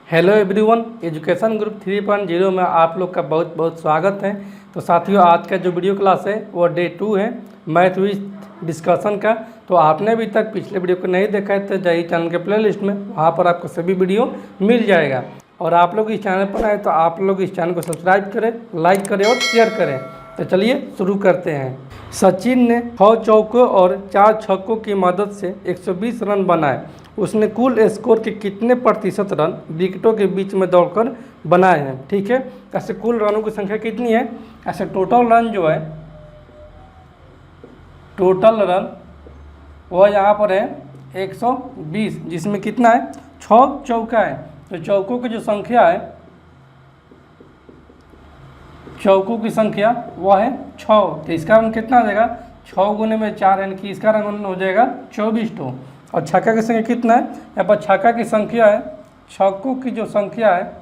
Hello everyone, education group 3.0 में आप लोग का बहुत बहुत स्वागत है। तो साथियों, आज का जो वीडियो क्लास है वो डे 2 है मैथ विद डिस्कशन का। तो आपने अभी तक पिछले वीडियो को नहीं देखा है तो जाइए चैनल के प्लेलिस्ट में, वहाँ पर आपको सभी वीडियो मिल जाएगा। और आप लोग इस चैनल पर आए तो आप लोग इस चैनल को सब्सक्राइब करें, लाइक करें और शेयर करें। तो चलिए शुरू करते हैं। सचिन ने 6 चौकों और 4 छक्कों की मदद से 120 रन बनाए। उसने कुल स्कोर के कितने प्रतिशत रन विकेटों के बीच में दौड़कर बनाए हैं। ठीक है, ऐसे कुल रनों की संख्या कितनी है, ऐसे टोटल रन जो है, टोटल रन वह यहाँ पर है 120, जिसमें कितना है 6 चौका है। तो चौकों की जो संख्या है, चौकों की संख्या वह है 6। तो इसका रन कितना हो जाएगा, 6 गुने में 4 यानी कि इसका रन हो जाएगा 24 टो। और छक्का की संख्या कितना है, यहाँ पर छक्का की संख्या है, छक्कों की जो संख्या है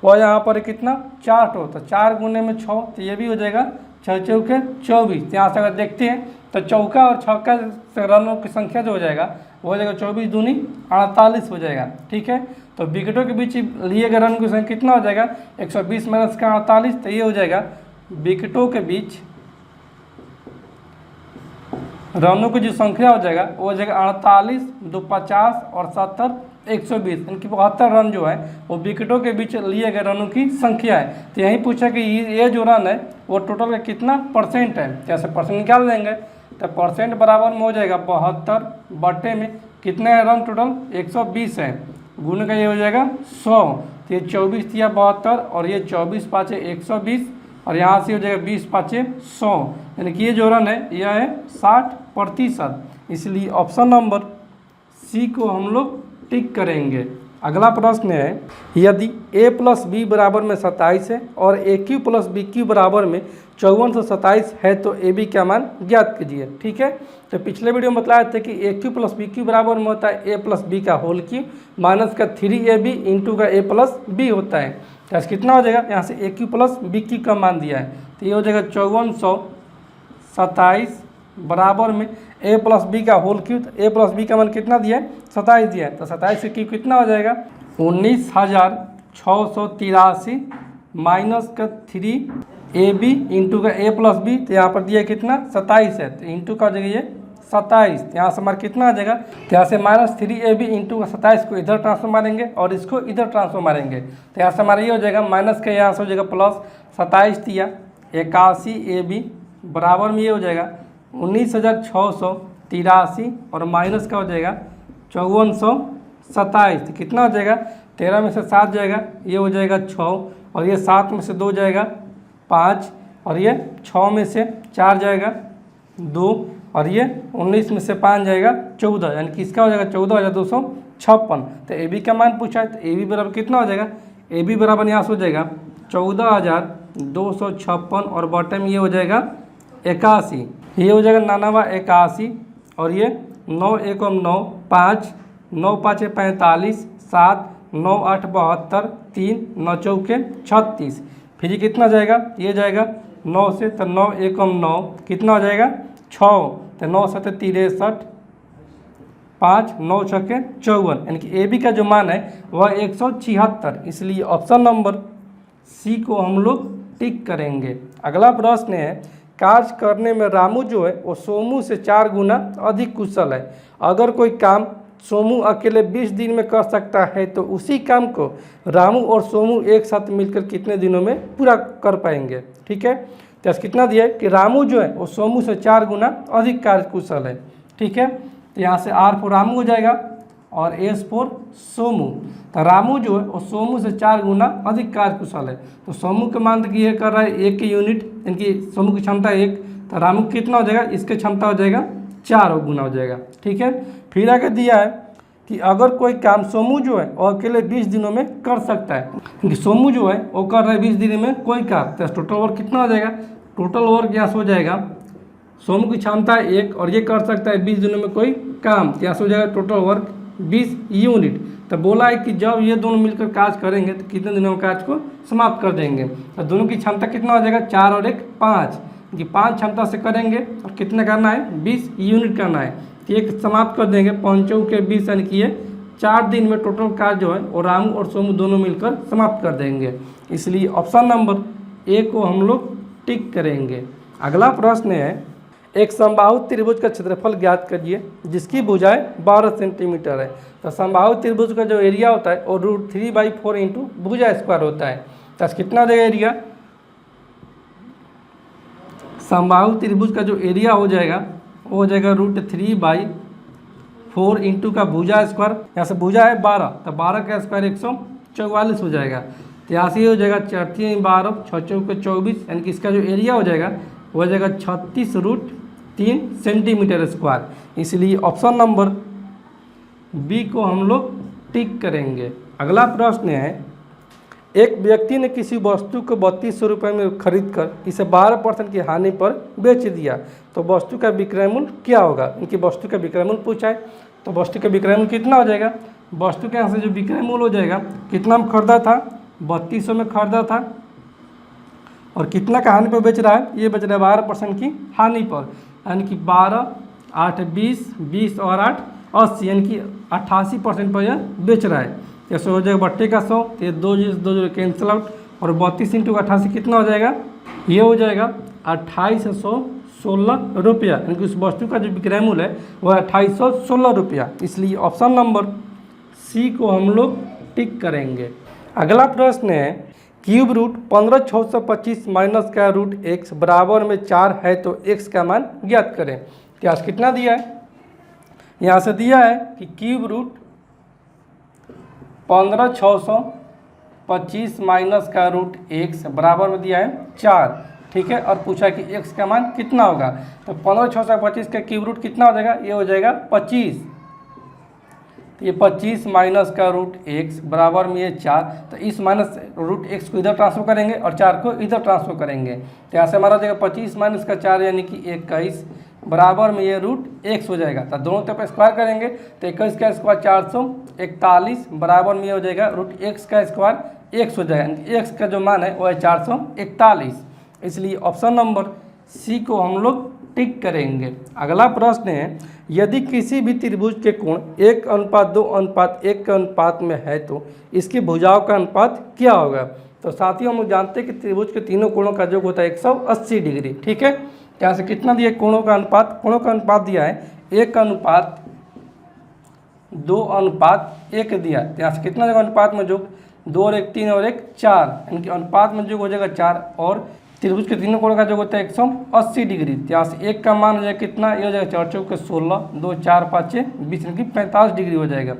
वह यहाँ पर कितना 4 टो। तो 4 गुने में 6, तो ये भी हो जाएगा 6 चौके 24। तो यहाँ से अगर देखते हैं तो चौका और छक्का से रनों की संख्या जो हो जाएगा वो हो जाएगा 24 दूनी 48 हो जाएगा। ठीक है, तो विकेटों के बीच लिए गए रन की संख्या कितना हो जाएगा 120 माइनस का 48। तो ये हो जाएगा विकेटों के बीच रनों की जो संख्या हो जाएगा वो हो जाएगा 48, 2 50 और 70 120, इनकी 72 रन जो है वो विकेटों के बीच लिए गए रनों की संख्या है। तो यही पूछा कि ये जो रन है वो टोटल का कितना परसेंट है। कैसे परसेंट निकाल देंगे, तो परसेंट बराबर में हो जाएगा 72 बटे में कितने हैं रन टोटल 120 है, गुने का ये हो जाएगा 100। तो ये 24 या 72 और ये 24 पाँचे 120 और यहाँ से हो जाएगा 20 पाँचे 100, यानी कि ये जो रन है यह है 60%। इसलिए ऑप्शन नंबर सी को हम लोग टिक करेंगे। अगला प्रश्न है, यदि a प्लस बी बराबर में 27 है और ए क्यू प्लस बी क्यू बराबर में 5427 है तो ए बी का मान ज्ञात कीजिए। ठीक है, तो पिछले वीडियो में बताया था कि ए क्यू प्लस बी क्यू बराबर में होता है a प्लस बी का होल क्यू माइनस का 3ab इंटू का a प्लस बी होता है। तो ऐसा कितना हो जाएगा, यहाँ से ए क्यू प्लस बी क्यू का मान दिया है तो ये हो जाएगा 5427 बराबर में a प्लस बी का होल क्यू। तो a प्लस बी का मान कितना दिया है 27 दिया है, तो 27 क्यू कितना हो जाएगा 19683 माइनस का 3ab इंटू का a प्लस बी। तो यहाँ पर दिया कितना 27 है, तो इंटू का हो जाएगा ये 27। यहाँ से हमारा कितना आ जाएगा, तो यहाँ से माइनस 3ab इंटू का 27 को इधर ट्रांसफर मारेंगे और इसको इधर ट्रांसफर मारेंगे। तो यहाँ से हमारा ये हो जाएगा माइनस का यहाँ से हो जाएगा प्लस 27 दिया 81ab बराबर में ये हो जाएगा 19683 और माइनस का हो जाएगा 5427। तो कितना हो जाएगा 13 में से 7 जाएगा, ये हो जाएगा 6 और ये 7 में से 2 जाएगा 5 और ये 6 में से 4 जाएगा 2 और ये 19 में से 5 जाएगा 14, यानी कि इसका हो जाएगा 14256। तो ए बी का मान पूछा है, तो ए बी बराबर कितना हो जाएगा, ए बी बराबर यहाँ से हो जाएगा 14256 और बॉटम ये हो जाएगा 81, ये हो जाएगा 9981 और ये 9 1 9 5 9 5 45 7 9 8 72 3 9 चौके 36। फिर ये कितना जाएगा, ये जाएगा 9 से, तो 9 1 9 कितना हो जाएगा 6, तो 9 7 63 5 9 6 54, यानी कि ए बी का जो मान है वह 176। इसलिए ऑप्शन नंबर सी को हम लोग टिक करेंगे। अगला प्रश्न है, कार्य करने में रामू जो है वो सोमू से 4 गुना अधिक कुशल है। अगर कोई काम सोमू अकेले 20 दिन में कर सकता है तो उसी काम को रामू और सोमू एक साथ मिलकर कितने दिनों में पूरा कर पाएंगे। ठीक है, तो कितना दिया है कि रामू जो है वो सोमू से 4 गुना अधिक कार्य कुशल है। ठीक है, तो यहाँ से आर फॉर रामू हो जाएगा और एस फॉर सोमू। तो रामू जो है वो सोमू से 4 गुना अधिक कार्य कुशल है। तो सोमू के मान की ये कर रहा है 1 यूनिट, यानी कि सोमू की क्षमता 1, तो रामू कितना हो जाएगा, इसकी क्षमता हो जाएगा 4 गुना हो जाएगा। ठीक है, फिर आगे दिया है कि अगर कोई काम सोमू जो है वो अकेले 20 दिनों में कर सकता है, क्योंकि सोमू जो है वो कर रहा है 20 दिन में कोई काम, तो टोटल वर्क कितना हो जाएगा, टोटल वर्क यहाँ से हो जाएगा सोमू की क्षमता 1 और ये कर सकता है 20 दिनों में कोई काम, तो यहाँ से हो जाएगा टोटल वर्क 20 यूनिट। तो बोला है कि जब ये दोनों मिलकर कार्य करेंगे तो कितने दिनों में कार्य को समाप्त कर देंगे। तो दोनों की क्षमता कितना हो जाएगा 4 और 1 5, कि 5 क्षमता से करेंगे और कितने करना है 20 यूनिट करना है। तो एक समाप्त कर देंगे 5 के 20 यानी कि ये 4 दिन में टोटल कार्य जो है वो रामू और सोमू दोनों मिलकर समाप्त कर देंगे। इसलिए ऑप्शन नंबर ए को हम लोग टिक करेंगे। अगला प्रश्न है, एक समबाहु त्रिभुज का क्षेत्रफल ज्ञात करिए जिसकी भुजाएं 12 सेंटीमीटर है। तो समबाहु त्रिभुज का जो एरिया होता है वो √3/4 इंटू भुजा स्क्वायर होता है। तो कितना देगा एरिया? समबाहु त्रिभुज का जो एरिया हो जाएगा वो हो जाएगा √3/4 इंटू का भुजा स्क्वायर। यहाँ से भुजा है 12, तो 12 का स्क्वायर 144 हो जाएगा। तो यहाँ से हो जाएगा 4 3 12 6 4 24, यानी कि इसका जो एरिया हो जाएगा वो हो जाएगा 36√3 सेंटीमीटर स्क्वायर। इसलिए ऑप्शन नंबर बी को हम लोग टिक करेंगे। अगला प्रश्न है, एक व्यक्ति ने किसी वस्तु को 3200 रुपये में खरीद कर इसे 12% की हानि पर बेच दिया, तो वस्तु का विक्रय मूल्य क्या होगा? इनकी वस्तु का विक्रय मूल्य पूछा है, तो वस्तु का विक्रय मूल्य कितना हो जाएगा? वस्तु के यहाँ से जो विक्रय मूल्य हो जाएगा, कितना में खरीदा था? 3200 में खरीदा था, और कितना का हानि पर बेच रहा है? ये बेच रहा है 12% की हानि पर, यानी कि 12 8 20 20 और 8 80, यानी कि 88% पर यह बेच रहा है। जैसे हो जाएगा 32 का 100, तो ये 2 कैंसिल आउट, और 32 इंटू 88 कितना हो जाएगा? ये हो जाएगा 2816 रुपया, यानी कि उस वस्तु का जो विक्रय मूल्य है वह 2816 रुपया। इसलिए ऑप्शन नंबर सी को हम लोग टिक करेंगे। अगला प्रश्न है, क्यूब रूट 15,625 माइनस का रूट x बराबर में 4 है तो x का मान ज्ञात करें। क्या कितना दिया है? यहाँ से दिया है कि क्यूब रूट 15,625 माइनस का रूट x बराबर में दिया है 4, ठीक है, और पूछा कि x का मान कितना होगा। तो 15,625 का क्यूब रूट कितना हो जाएगा? ये हो जाएगा 25, ये 25 माइनस का रूट x बराबर में ये 4, तो इस माइनस रूट x को इधर ट्रांसफर करेंगे और 4 को इधर ट्रांसफर करेंगे। तो यहाँ से हमारा हो जाएगा 25 माइनस का 4 यानी कि 21 बराबर में ये रूट x हो जाएगा। तो दोनों तरफ स्क्वायर करेंगे, तो 21 का स्क्वायर 441 बराबर में ये हो जाएगा रूट x का स्क्वायर x हो जाएगा। x का जो मान है वो है 441। इसलिए ऑप्शन नंबर सी को हम लोग टिक करेंगे। अगला प्रश्न है, यदि किसी भी त्रिभुज के कोण 1:2:1 के अनुपात में है तो इसकी भुजाओं का अनुपात क्या होगा? तो साथियों हम लोग जानते हैं कि त्रिभुज के तीनों कोणों का योग होता है 180 डिग्री, ठीक है। यहाँ से कितना दिया? कोणों का अनुपात दिया है 1:2:1 दिया। तो यहाँ से कितना देगा अनुपात में योग? 2 और 1 3 और 1 4, यानी कि अनुपात में योग हो जाएगा 4, और त्रिभुज के तीनों कोणों का योग होता है 180 डिग्री। तो यहाँ से 1 का मान हो जाएगा कितना? ये हो जाएगा 4 चौके 16, 2 4 5 20, यानी कि 45 डिग्री हो जाएगा।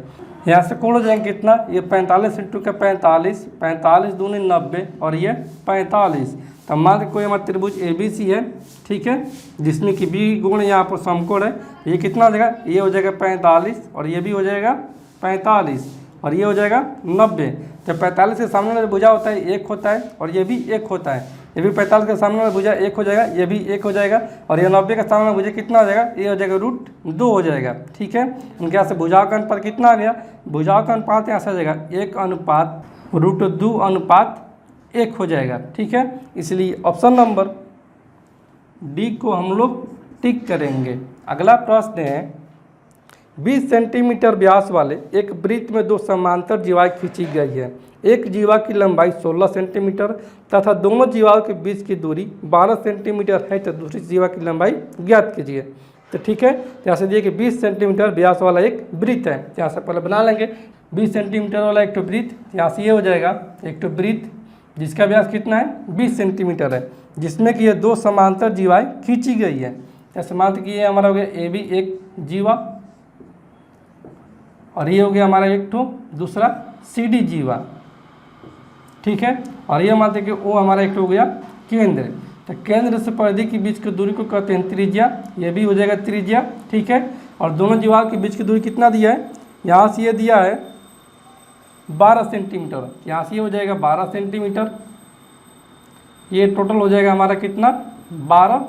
यहाँ से कोण हो जाएंगे कितना? ये 45 इंटू का 45, 45 दूनी 90, और ये 45। तो मान लीजिए कोई हमारा त्रिभुज ABC है, ठीक है, जिसमें कि बी गुण यहाँ पर समकोण है। ये कितना हो जाएगा? ये हो जाएगा 45, और ये भी हो जाएगा 45, और ये हो जाएगा 90। तो 45 के सामने वाला भुजा होता है 1 होता है, और ये भी 1 होता है। ये भी 45 के सामने वाला भुजा 1 हो जाएगा, ये भी 1 हो जाएगा, और ये 90 के सामने वाला भुजा कितना हो जाएगा? ये हो जाएगा √2 हो जाएगा, ठीक है। उनके यहाँ से भुजाओं का अनुपात कितना आ गया? भुजाओं का अनुपात यहाँ से आ जाएगा 1:2:1 हो जाएगा, ठीक है। इसलिए ऑप्शन नंबर डी को हम लोग टिक करेंगे। अगला प्रश्न है, 20 सेंटीमीटर व्यास वाले एक वृत्त में 2 समांतर जीवाएं खींची गई है। एक जीवा की लंबाई 16 सेंटीमीटर तथा दोनों जीवाओं के बीच की दूरी 12 सेंटीमीटर है, तो दूसरी जीवा की लंबाई ज्ञात कीजिए। तो ठीक है, यहाँ से दिए कि 20 सेंटीमीटर व्यास वाला एक वृत्त है। यहाँ से पहले बना लेंगे 20 सेंटीमीटर वाला एक वृत्त। यहाँ से ये हो जाएगा एक वृत्त जिसका व्यास कितना है? 20 सेंटीमीटर है, जिसमें कि ये 2 समांतर जीवाएं खींची गई है। जैसे मान कि ये हमारा हो गया AB एक जीवा, और ये हो गया हमारा एक दूसरा CD जीवा, ठीक है। और ये मानते कि वो हमारा एक हो गया केंद्र। तो केंद्र से परिधि के बीच की दूरी को कहते हैं त्रिज्या, ये भी हो जाएगा त्रिज्या, ठीक है। और दोनों जीवाओं के बीच की दूरी कितना दिया है? यहाँ से ये दिया है 12 सेंटीमीटर, यहाँ से ये हो जाएगा 12 सेंटीमीटर। ये टोटल हो जाएगा हमारा कितना? 12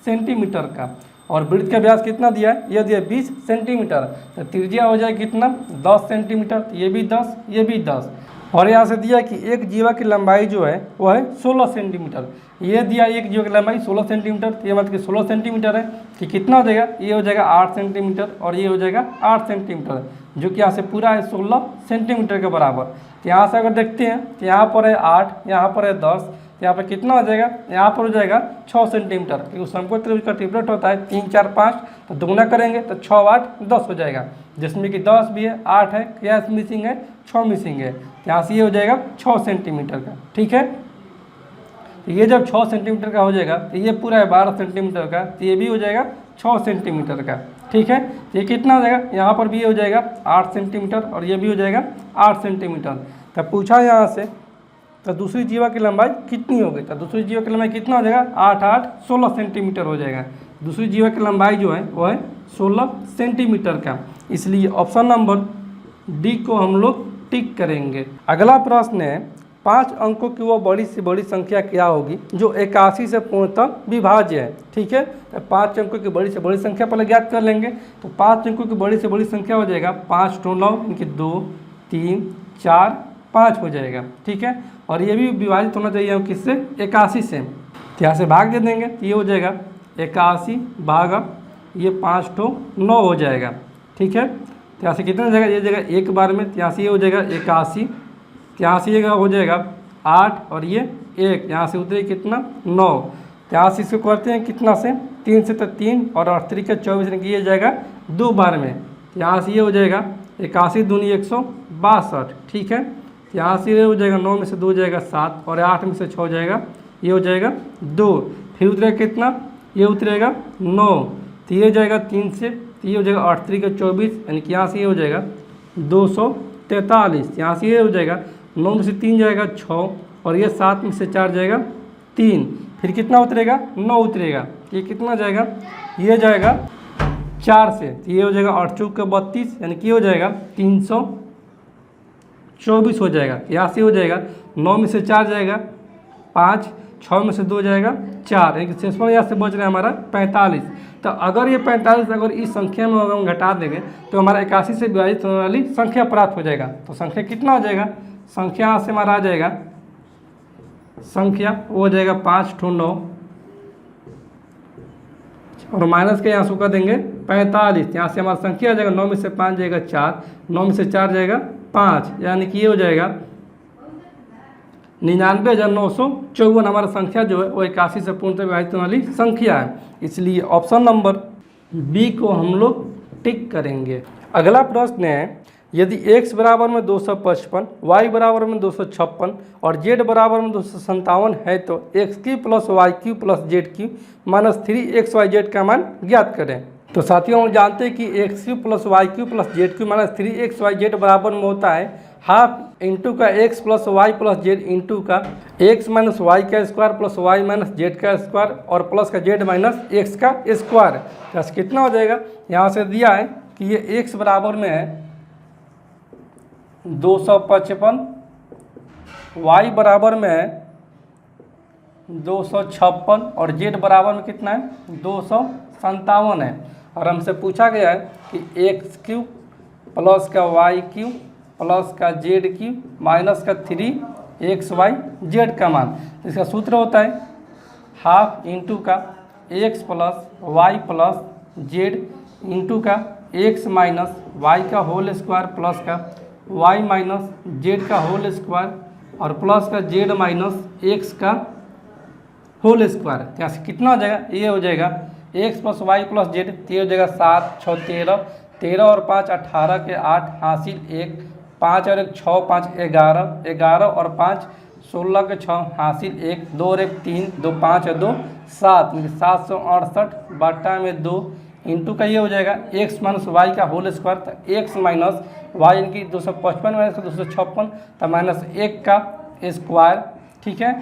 सेंटीमीटर का। और वृत्त का व्यास कितना दिया है? ये दिया 20 सेंटीमीटर। तो त्रिज्या हो जाएगा कितना? 10 सेंटीमीटर। ये भी 10, ये भी 10। और यहाँ से दिया कि एक जीवा की लंबाई जो है वो है 16 सेंटीमीटर। ये दिया एक जीवा की लंबाई 16 सेंटीमीटर, तो ये मतलब कि 16 सेंटीमीटर है। कि कितना हो जाएगा, ये हो जाएगा 8 सेंटीमीटर और ये हो जाएगा 8 सेंटीमीटर, जो कि यहाँ से पूरा है 16 सेंटीमीटर के बराबर। तो यहाँ से अगर देखते हैं तो यहाँ पर है 8, यहाँ पर है 10, तो यहाँ पर कितना हो जाएगा, यहाँ पर हो जाएगा 6 सेंटीमीटर, क्योंकि समकोण त्रिभुज का ट्रिपलेट होता है 3 4 5, तो दुगुना करेंगे तो 6 8 10 हो जाएगा, जिसमें कि 10 भी है, 8 है, क्या मिसिंग है, 6 मिसिंग है। तो यहाँ से ये हो जाएगा 6 सेंटीमीटर का। ठीक है, तो ये जब 6 सेंटीमीटर का हो जाएगा तो ये पूरा है 12 सेंटीमीटर का, तो ये भी हो जाएगा 6 सेंटीमीटर का। ठीक है, तो ये कितना हो जाएगा, यहाँ पर भी ये हो जाएगा 8 सेंटीमीटर और ये भी हो जाएगा 8 सेंटीमीटर। तब पूछा यहाँ से तो दूसरी जीवा की लंबाई कितनी होगी, तो दूसरी जीवा की लंबाई कितना हो जाएगा, 8 8 16 सेंटीमीटर हो जाएगा। दूसरी जीवा की लंबाई जो है वो है 16 सेंटीमीटर का, इसलिए ऑप्शन नंबर डी को हम लोग टिक करेंगे। अगला प्रश्न है 5 अंकों की वो बड़ी से बड़ी संख्या क्या होगी जो 81 से पूर्णतः विभाज्य है। ठीक है, तो 5 अंकों की बड़ी से बड़ी संख्या पहले ज्ञात कर लेंगे। तो 5 अंकों की बड़ी से बड़ी संख्या हो जाएगा 5 2 9, इनकी 2 3 4 5 हो जाएगा। ठीक है, और ये भी विभाजित होना चाहिए किससे, 81 से। तो यहाँ से भाग दे देंगे तो ये हो जाएगा 81 भागा ये 5 2 9 हो जाएगा। ठीक है, तो यहाँ से कितना हो जाएगा, ये जगह एक बार में, तो यहाँ से ये हो जाएगा 81, यहाँ से ये हो जाएगा 8 और ये 1, यहाँ से उतरे कितना 9, यहाँ से इसको करते हैं कितना से 3 से, तो 3 और 8 3 का 24, ये जाएगा 2 बार में। यहाँ से ये हो जाएगा 81 दूनी 162। ठीक है, यहाँ से ये हो जाएगा 9 में से 2 जाएगा 7 और 8 में से 6 जाएगा, ये हो जाएगा 2, फिर उतरेगा कितना, ये उतरेगा 9, तो ये जाएगा 3 से, तो ये हो जाएगा 8 3 का 24, यानी कि यहाँ से ये हो जाएगा 243। यहाँ से ये हो जाएगा 9 में से 3 जाएगा 6 और ये 7 में से 4 जाएगा 3, फिर कितना उतरेगा 9 उतरेगा, ये कितना जाएगा, ये जाएगा 4 से, तो ये हो जाएगा 8 चौक का 32, यानी कि हो जाएगा 324 हो जाएगा। यहाँ से हो जाएगा 9 में से 4 जाएगा 5, 6 में से 2 जाएगा 4, यानी कि शेषफल यहाँ से बच रहा है हमारा 45। तो अगर ये 45 अगर इस संख्या में अगर हम घटा देंगे तो हमारा 81 से विभाजित होने वाली संख्या प्राप्त हो जाएगा। तो संख्या कितना हो जाएगा, संख्या यहाँ से हमारा आ जाएगा, संख्या वो हो जाएगा 5 2 9 और माइनस के यहाँ सुखा देंगे 45, यहाँ से हमारा संख्या आ जाएगा 9 में से 5 जाएगा 4, 9 में से 4 जाएगा 5, यानी कि ये हो जाएगा 99,954। हमारा संख्या जो है वो 81 से पूर्णतः विभाजित होने वाली संख्या है, इसलिए ऑप्शन नंबर बी को हम लोग टिक करेंगे। अगला प्रश्न है यदि x बराबर में 255, y बराबर में 256 और z बराबर में 257 है तो X cube plus Y cube plus Z cube minus 3xyz का मान ज्ञात करें। तो साथियों हम जानते हैं कि X cube plus Y cube plus Z cube minus 3xyz बराबर में होता है हाफ इंटू का x plus Y plus Z into का x माइनस वाई का square plus Y minus Z का स्क्वायर और प्लस का जेड माइनस एक्स का स्क्वायर। प्लस कितना हो जाएगा, यहाँ से दिया है कि ये x बराबर में है 255, y बराबर में है 256 और z बराबर में कितना है 257 है। और हमसे पूछा गया है कि एक्स क्यू प्लस का वाई क्यू प्लस का जेड क्यू माइनस का 3xyz का मान। इसका सूत्र होता है हाफ इंटू का x plus Y plus Z into का x माइनस वाई का होल स्क्वायर प्लस का y माइनस जेड का होल स्क्वायर और प्लस का z माइनस x का होल स्क्वायर। यहाँ से कितना हो जाएगा, ये हो जाएगा x plus Y plus Z, ये हो जाएगा 7 6 13, 13 और 5 18 के 8 हासिल 1, 5 और 1 6 5 11, 11 और 5 16 के 6 हासिल 1, 2 और 1 3, 2 5 और 2 7, 768 बटा में 2 इंटू का ये हो जाएगा x माइनस वाई का होल स्क्वायर, तो x माइनस वाई इनकी 255 माइनस 256 तो माइनस 1 का स्क्वायर। ठीक है,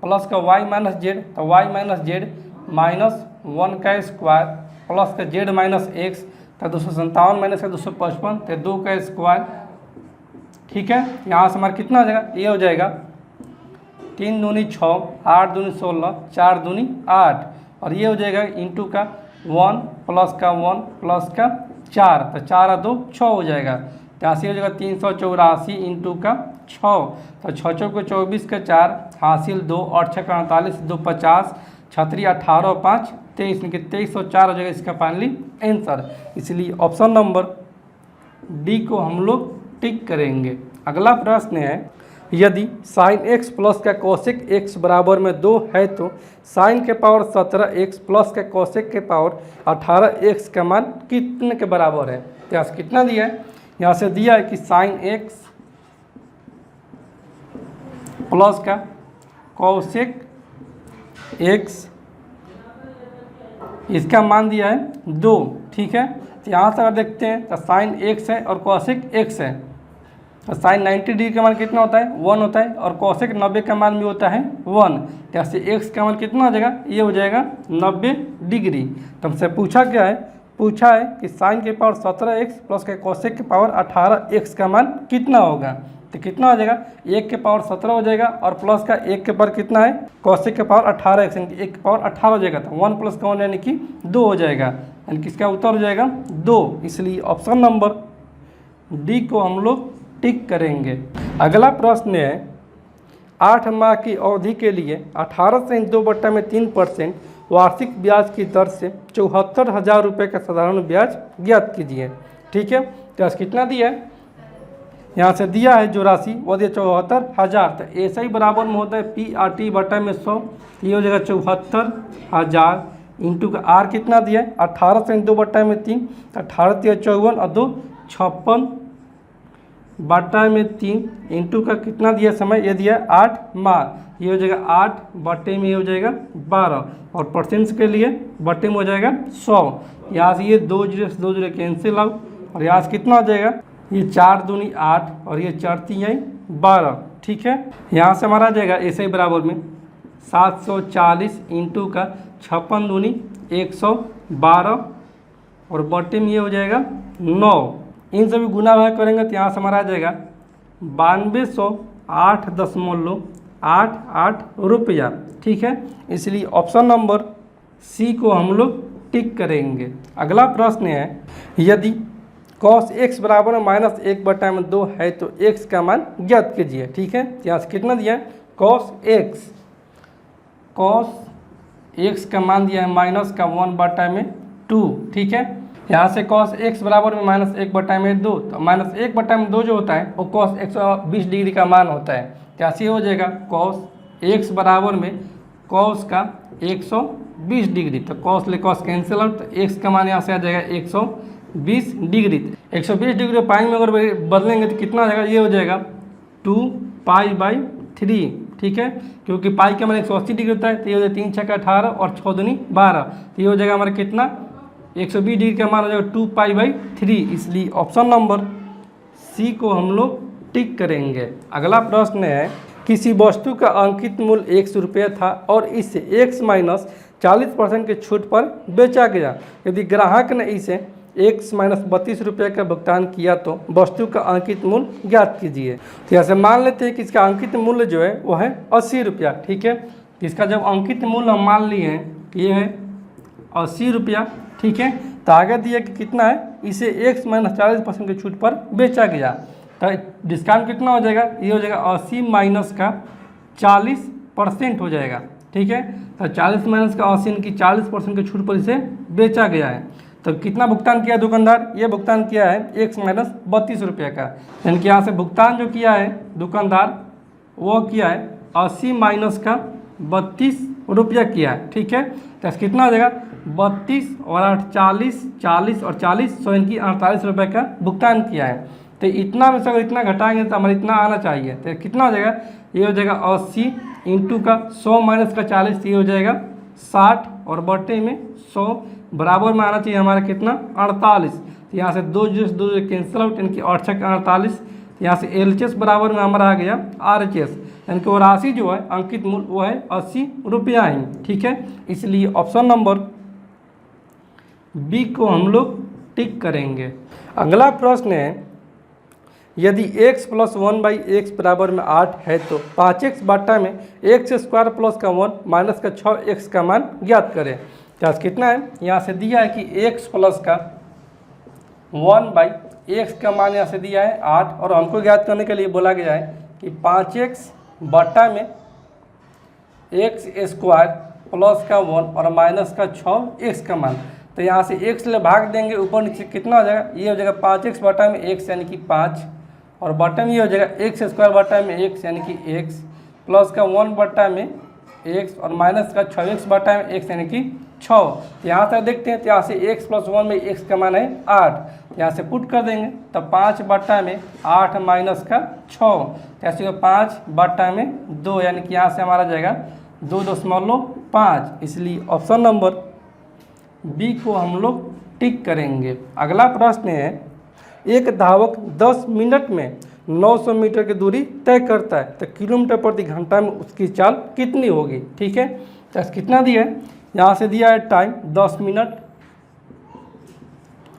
प्लस का y माइनस जेड, तो y माइनस जेड माइनस 1 का स्क्वायर प्लस का z माइनस एक्स, तो 257 माइनस का 255 तो 2 का स्क्वायर। ठीक है, यहाँ से हमारा कितना हो जाएगा, ये हो जाएगा 3 दूनी 6, 8 दूनी 16, 4 दूनी 8 और ये हो जाएगा इंटू का 1 प्लस का 1 प्लस का 4, तो 4 और 2 6 हो जाएगा। तो यहाँ से हो जाएगा 384 इंटू का 6, तो 6 चौक को 24 का 4 हासिल 2 और 6 का 48, 2 50, 6 3 18 और 5 23 यानी कि 2304 हो जाएगा इसका फाइनली आंसर। इसलिए ऑप्शन नंबर डी को हम लोग टिक करेंगे। अगला प्रश्न है, यदि साइन x प्लस का कोसेक x बराबर में 2 है तो साइन के पावर 17x प्लस का कोसेक के पावर 18x का मान कितने के बराबर है। तो यहाँ से कितना दिया है, यहाँ से दिया है कि साइन x प्लस का कोसेक x, इसका मान दिया है 2, ठीक है। तो यहाँ से अगर देखते हैं तो साइन x है और कोसेक x है, तो साइन 90 डिग्री का मान कितना होता है 1 होता है, और कोसेक 90 का मान भी होता है 1। जैसे x का मान कितना हो जाएगा, ये हो जाएगा 90 डिग्री। तो हमसे पूछा क्या है, पूछा है कि साइन के पावर 17x प्लस के कोसेक के पावर 18x का मान कितना होगा। तो कितना हो जाएगा, 1 के पावर 17 हो जाएगा और प्लस का 1 के पावर कितना है, कोसेक के पावर 18x यानी कि 1 के पावर 18 हो जाएगा। तो 1 प्लस का 1 यानी कि 2 हो जाएगा, यानी कि इसका उत्तर हो जाएगा 2। इसलिए ऑप्शन नंबर डी को हम लोग टिक करेंगे। अगला प्रश्न है, 8 माह की अवधि के लिए 18 से 2/3% वार्षिक ब्याज की दर से 74,000 रुपये का साधारण ब्याज ज्ञात कीजिए, ठीक है। तो कितना दिया है, यहाँ से दिया है जो राशि वो दिया 74,000। तो ऐसा ही बराबर में होता है PRT बटा में 100, ये हो जाएगा 74,000 इंटू का आर कितना दिया है 18 से 2/3, 18 × 54 और 2 56 बटा में 3 इंटू का कितना दिया समय, ये दिया 8 माह, ये हो जाएगा 8 बटे में ये हो जाएगा 12, और परसेंट के लिए बटे में हो जाएगा 100। यहाँ से ये 2 जीरो कैंसिल आउट, और यहाँ से कितना हो जाएगा, ये 4 दूनी 8 और ये 4 3 12, ठीक है। यहाँ से हमारा आ जाएगा ऐसे ही बराबर में 740 इंटू का 56 दूनी 112 और बटे में ये हो जाएगा 9। इन सभी गुना भाग करेंगे तो यहाँ से हमारा आ जाएगा 9208.88 रुपया, ठीक है। इसलिए ऑप्शन नंबर सी को हम लोग टिक करेंगे। अगला प्रश्न है, यदि cos x बराबर -1/2 है तो x का मान ज्ञात कीजिए, ठीक है। यहाँ से कितना दिया है, cos x का मान दिया है -1/2, ठीक है। यहाँ से cos x बराबर में -1/2, तो -1/2 जो होता है वो cos 120 डिग्री का मान होता है। कैसे हो जाएगा, cos x बराबर में cos का 120 डिग्री, तो cos ले cos कैंसिल आउट, तो x का मान यहाँ से आ जाएगा 120 डिग्री। 120 डिग्री पाई में अगर बदलेंगे तो कितना हो जाएगा, ये हो जाएगा 2π/3, ठीक है। क्योंकि पाई का मान 180 डिग्री होता है, तो ये हो जाएगा 3 × 6 = 18 और 6 दूनी 12, तो ये हो जाएगा हमारा कितना 120 डिग्री का मान हो जाएगा 2π/3। इसलिए ऑप्शन नंबर सी को हम लोग टिक करेंगे। अगला प्रश्न है, किसी वस्तु का अंकित मूल्य 100 रुपये था और इसे x - 40% के छूट पर बेचा गया। यदि ग्राहक ने इसे x - 32 रुपये का भुगतान किया तो वस्तु का अंकित मूल्य ज्ञात कीजिए। तो यहाँ से मान लेते हैं कि इसका अंकित मूल्य जो है वो है 80 रुपया, ठीक है। इसका जब अंकित मूल्य हम मान लिए हैं कि ये है 80 रुपया, ठीक है। तो आगे दिया कि कितना है, इसे x - 40% के छूट पर बेचा गया, तो डिस्काउंट कितना हो जाएगा, ये हो जाएगा 80 - का 40% हो जाएगा, ठीक है। तो 40 - का 80 की 40% के छूट पर इसे बेचा गया है। तो कितना भुगतान किया दुकानदार, ये भुगतान किया है x - 32 रुपये का, यानी कि यहाँ से भुगतान जो किया है दुकानदार वो किया है 80 - का 32 रुपया किया है, ठीक है। तो कितना हो जाएगा 32 और 8 40, 40 और 40 100 इनकी 48 रुपये का भुगतान किया है। तो इतना में से अगर इतना घटाएंगे तो हमारा इतना आना चाहिए, तो कितना हो जाएगा, ये हो जाएगा 80 इंटू का 100 - का 40, ये हो जाएगा 60 और बटे में 100 बराबर में आना चाहिए हमारा कितना 48। तो यहाँ से 2 जीरो कैंसिल आउट, यानी कि 8 × 6 = 48। यहाँ से LHS बराबर में हमारा आ गया RHS, यानी कि वो राशि जो है अंकित मूल्य वो है 80 रुपया ही, ठीक है। इसलिए ऑप्शन नंबर बी को हम लोग टिक करेंगे। अगला प्रश्न है, यदि x + 1/x बराबर में 8 है तो 5x बटा में x² + का 1 - का 6x का मान ज्ञात करें। तो कितना है, यहाँ से दिया है कि x + का 1/x का मान यहाँ से दिया है 8, और हमको ज्ञात करने के लिए बोला गया है कि 5x बटा में x² प्लस का 1 और माइनस का 6 एक्स का मान। तो यहाँ से एक्स ले भाग देंगे, ऊपर नीचे कितना हो जाएगा, ये हो जाएगा 5x बटा में x यानी कि 5, और बटा में ये हो जाएगा एक्स स्क्वायर बटा में x यानी कि x, प्लस का 1 बटा में x और माइनस का 6x बटा में x यानी कि 6। तो यहाँ से देखते हैं, तो यहाँ से x प्लस 1 में x का मान है 8, तो यहाँ से पुट कर देंगे, तब 5 बटा में 8 माइनस का 6, ऐसे 5 बटा में 2 यानी कि यहाँ से हमारा जाएगा 2.5, इसलिए ऑप्शन नंबर बी को हम लोग टिक करेंगे। अगला प्रश्न है, एक धावक 10 मिनट में 900 मीटर की दूरी तय करता है, तो किलोमीटर प्रति घंटा में उसकी चाल कितनी होगी। ठीक है, तो कितना दिया है, यहाँ से दिया है टाइम 10 मिनट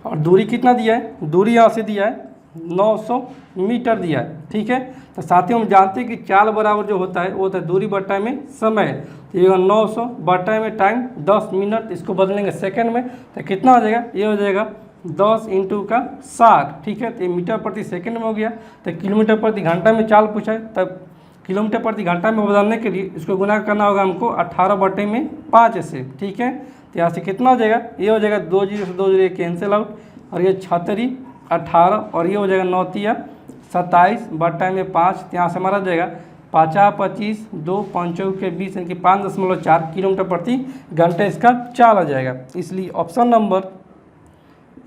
और दूरी कितना दिया है, दूरी यहाँ से दिया है 900 मीटर दिया है। ठीक है, तो साथ ही हम जानते हैं कि चाल बराबर जो होता है वो होता है दूरी बटा में समय, तो ये 900 बटा में टाइम 10 मिनट, इसको बदलेंगे सेकंड में, तो कितना हो जाएगा, ये हो जाएगा 10 इंटू का 60। ठीक है, तो ये मीटर प्रति सेकंड में हो गया। तो किलोमीटर प्रति घंटा में चाल पूछा है, तब किलोमीटर प्रति घंटा में बदलने के लिए इसको गुना करना होगा हमको 18 बटे में 5 से। ठीक है, तो यहाँ से कितना हो जाएगा, ये हो जाएगा 2 जीरो से 2 जीरो कैंसिल आउट, और ये 36 18, और ये हो जाएगा 9 तिया 27 बटा में 5, तो यहाँ से हमारा जाएगा 50 25 2 5 के 20 यानी कि 5.4 किलोमीटर प्रति घंटे इसका चाल आ जाएगा। इसलिए ऑप्शन नंबर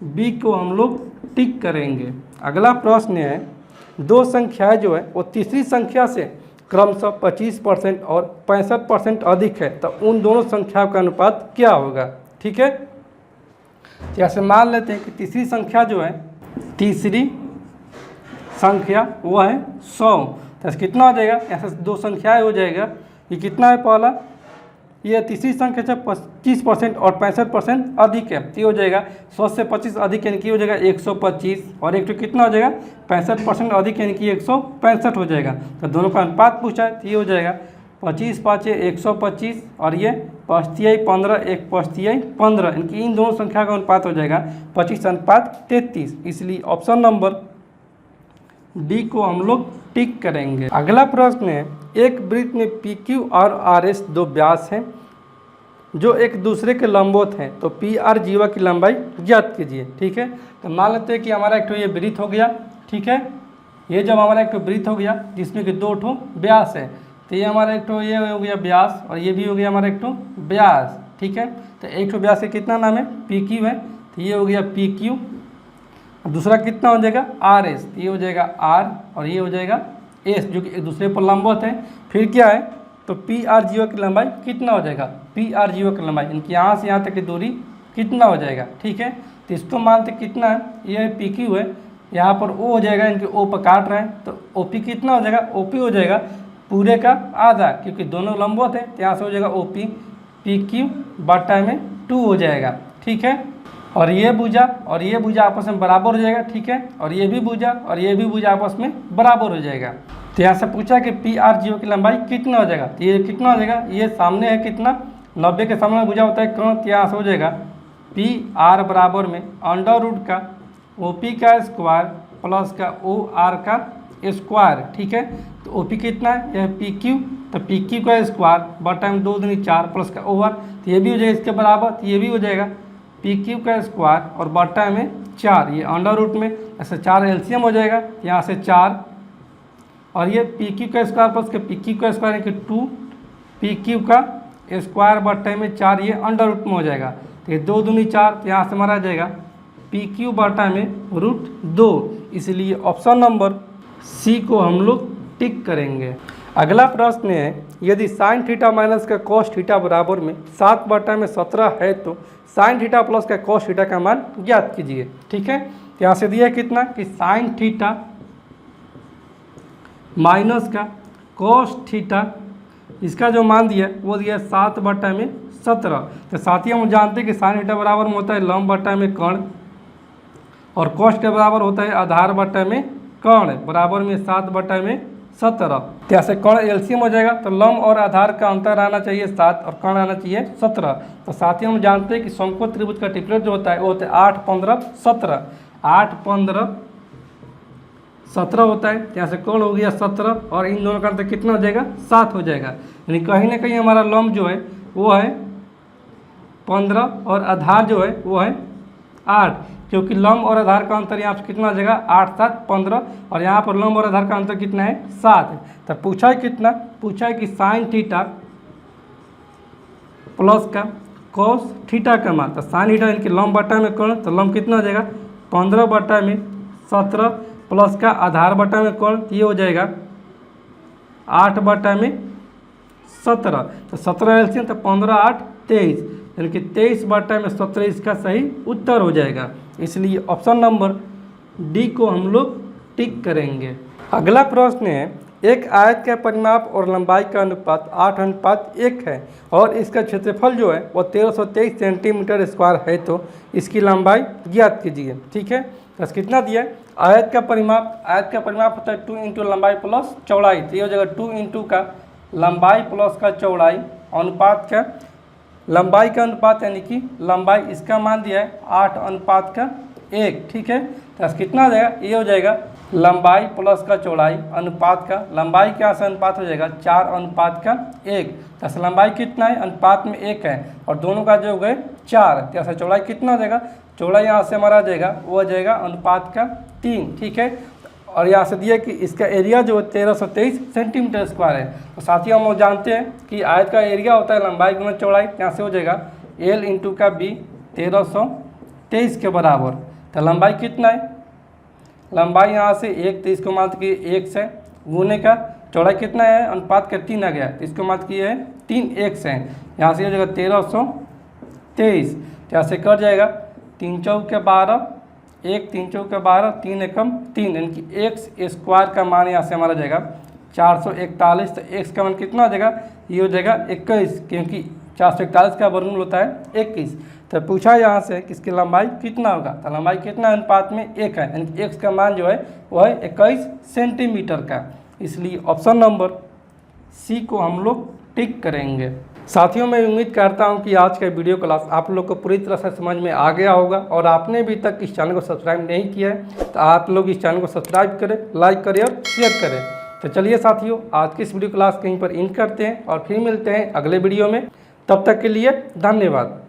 बी को हम लोग टिक करेंगे। अगला प्रश्न है, दो संख्याएं जो है वो तीसरी संख्या से क्रमशः 25% और 65% अधिक है, तो उन दोनों संख्याओं का अनुपात क्या होगा। ठीक है, जैसे मान लेते हैं कि तीसरी संख्या जो है, तीसरी संख्या वो है 100, तो कितना हो जाएगा, ऐसे दो संख्याएं हो जाएगा, ये कितना है, पहला ये तीसरी संख्या से 25% और 65% अधिक है, तो ये हो जाएगा 100 से 25 अधिक यानी कि हो जाएगा 125, और एक तो कितना हो जाएगा 65% अधिक यानी कि 165 हो जाएगा। तो दोनों का अनुपात पूछा है, तो ये हो जाएगा 25 5 125, और ये 5 15 1 5 15, यानी कि इन दोनों संख्या का अनुपात हो जाएगा 25:33, इसलिए ऑप्शन नंबर डी को हम लोग टिक करेंगे। अगला प्रश्न है, एक वृत्त में पी क्यू और आर एस दो व्यास हैं जो एक दूसरे के लंबवत हैं, तो पी आर जीवा की लंबाई ज्ञात कीजिए। ठीक है, तो मान लेते हैं कि हमारा एक तो ये वृत्त हो गया। ठीक है, ये जब हमारा एक तो वृत्त हो गया जिसमें कि दो ठो व्यास है, तो ये हमारा एक तो ये हो गया व्यास, और ये भी हो गया हमारा एक तो व्यास। ठीक है, तो एक तो व्यास का कितना नाम है, पी क्यू है, तो ये हो गया पी क्यू, दूसरा कितना हो जाएगा आर एस, ये हो जाएगा आर, और ये हो जाएगा एस, जो कि एक दूसरे पर लंबवत है। फिर क्या है, तो पी आर जीवा की लंबाई कितना हो जाएगा, पी आर जीवा की लंबाई इनकी यहाँ से यहाँ तक की दूरी कितना हो जाएगा। ठीक है, तो इसको मानते कितना है, ये पी क्यू है, यहाँ पर ओ हो जाएगा, इनके ओ पर काट रहे हैं, तो ओ पी कितना हो जाएगा, ओ पी हो जाएगा पूरे का आधा, क्योंकि दोनों लंबवत है, तो यहाँ से हो जाएगा ओ पी, पी क्यू बटा में 2 हो जाएगा। ठीक है, और ये भुजा और ये भुजा आपस में बराबर हो जाएगा। ठीक है, और ये भी भुजा और ये भी भुजा आपस में बराबर हो जाएगा। तो यहाँ से पूछा कि पी आर जीओ की लंबाई कितना हो जाएगा, तो ये कितना हो जाएगा, ये सामने है कितना 90 के सामने भुजा होता है कौन, तो यहाँ से हो जाएगा पी आर बराबर में अंडर रूट का ओ पी का स्क्वायर प्लस का ओ आर का स्क्वायर। ठीक है, तो ओ पी कितना है, यह पी क्यू, तो पी क्यू का स्क्वायर बटा में 2 दूनी 4 प्लस का ओ आर, तो ये भी हो जाएगा इसके बराबर, तो ये भी हो जाएगा पी क्यू का स्क्वायर और बटा में 4, ये अंडर रूट में ऐसे 4 एलसीएम हो जाएगा, यहाँ से 4, और ये पी क्यू का स्क्वायर प्लस के पी क्यू का स्क्वायर यानी कि 2 पी क्यू का स्क्वायर बटे में 4, ये अंडर रूट में हो जाएगा, तो ये 2 दूनी 4, तो यहाँ से हमारा आ जाएगा पी क्यू बटा में √2, इसलिए ऑप्शन नंबर सी को हम लोग टिक करेंगे। अगला प्रश्न है, यदि साइन थीटा माइनस का कॉस थीटा बराबर में 7 बटा में 17 है, तो साइन थीटा प्लस का कॉस थीटा का मान ज्ञात कीजिए। ठीक है, तो यहाँ से दिया कितना कि साइन थीटा माइनस का कॉस थीटा, इसका जो मान दिया वो दिया 7 बटा में 17। तो साथ ही हम जानते हैं कि साइन थीटा बराबर में होता है लंब बटा में कर्ण, और कॉस थीटा बराबर होता है आधार बटा में कर्ण, बराबर में 7 बटा में 17। तो ऐसे कर्ण एलसीएम हो जाएगा, तो लंब और आधार का अंतर आना चाहिए 7 और कर्ण आना चाहिए 17। तो साथ ही हम जानते हैं कि समकोण त्रिभुज का टिपलेट जो होता है वो होता है 8 15 17, 8 15 17 होता है। तो यहाँ से कर्ण हो गया 17, और इन दोनों का अंतर कितना हो जाएगा 7 हो जाएगा, यानी कहीं ना कहीं हमारा लंब जो है वो है 15 और आधार जो है वो है 8, क्योंकि लंब और आधार का अंतर यहाँ पर कितना हो जाएगा 8 7 15, और यहाँ पर लंब और आधार का अंतर कितना है 7 है। तो पूछा है कितना, पूछा है कि साइन थीटा प्लस का कॉस थीटा का मान। तो साइन थीटा इनके लंब बटा में कोण, तो लंब कितना हो जाएगा 15 बटा में 17 प्लस का आधार बटा में कोण, ये हो जाएगा 8 बटा में 17। तो 17 एलसीएम, तो 15 8 23, यानी कि 23 बटा में 17 इसका सही उत्तर हो जाएगा। इसलिए ऑप्शन नंबर डी को हम लोग टिक करेंगे। अगला प्रश्न है, एक आयत का परिमाप और लंबाई का अनुपात 8:1 है और इसका क्षेत्रफल जो है वो 1323 सेंटीमीटर स्क्वायर है, तो इसकी लंबाई ज्ञात कीजिए। ठीक है, बस कितना दिया है, आयत का परिमाप होता है 2 इंटू लंबाई प्लस चौड़ाई, तो ये हो जाएगा 2 इंटू का लंबाई प्लस का चौड़ाई अनुपात का लंबाई का अनुपात, यानी कि लंबाई इसका मान दिया है 8:1। ठीक है, तो कितना हो जाएगा, ये हो जाएगा लंबाई प्लस का चौड़ाई अनुपात का, लंबाई क्या से अनुपात हो जाएगा 4:1। तो लंबाई कितना है, अनुपात में 1 है और दोनों का जो हो गए 4, तो ऐसा चौड़ाई कितना हो जाएगा, चौड़ाई यहाँ से हमारा आ जाएगा वो हो जाएगा अनुपात का 3। ठीक है, और यहाँ से दिया कि इसका एरिया जो है 1323 सेंटीमीटर स्क्वायर है। तो साथियों हम लोग जानते हैं कि आयत का एरिया होता है लंबाई गुना चौड़ाई, यहाँ से हो जाएगा L इंटू का B 1323 के बराबर। तो लंबाई कितना है, लंबाई यहाँ से 1, तो इसको मान कि 1 से गुने का चौड़ाई कितना है, अनुपात का 3 आ गया, तो इसको मान कि है 3 1 से, यहाँ से हो जाएगा 1323, तो यहाँ से कट जाएगा 3 चौक के 12, 1 3 चौक के 12, 3 एकम 3, यानी कि एक्स स्क्वायर का मान यहाँ से हमारा जाएगा 441। तो एक्स का मान कितना हो जाएगा, ये हो जाएगा 21, क्योंकि 441 का वर्गमूल होता है 21। तो पूछा यहाँ से कि इसकी लंबाई कितना होगा, तो लंबाई कितना अनुपात में 1 है, यानी कि एक्स का मान जो है वो है 21 सेंटीमीटर का। इसलिए ऑप्शन नंबर सी को हम लोग टिक करेंगे। साथियों मैं उम्मीद करता हूं कि आज का वीडियो क्लास आप लोग को पूरी तरह से समझ में आ गया होगा, और आपने अभी तक इस चैनल को सब्सक्राइब नहीं किया है तो आप लोग इस चैनल को सब्सक्राइब करें, लाइक करें और शेयर करें। तो चलिए साथियों, आज की इस वीडियो क्लास कहीं पर एंड करते हैं और फिर मिलते हैं अगले वीडियो में। तब तक के लिए धन्यवाद।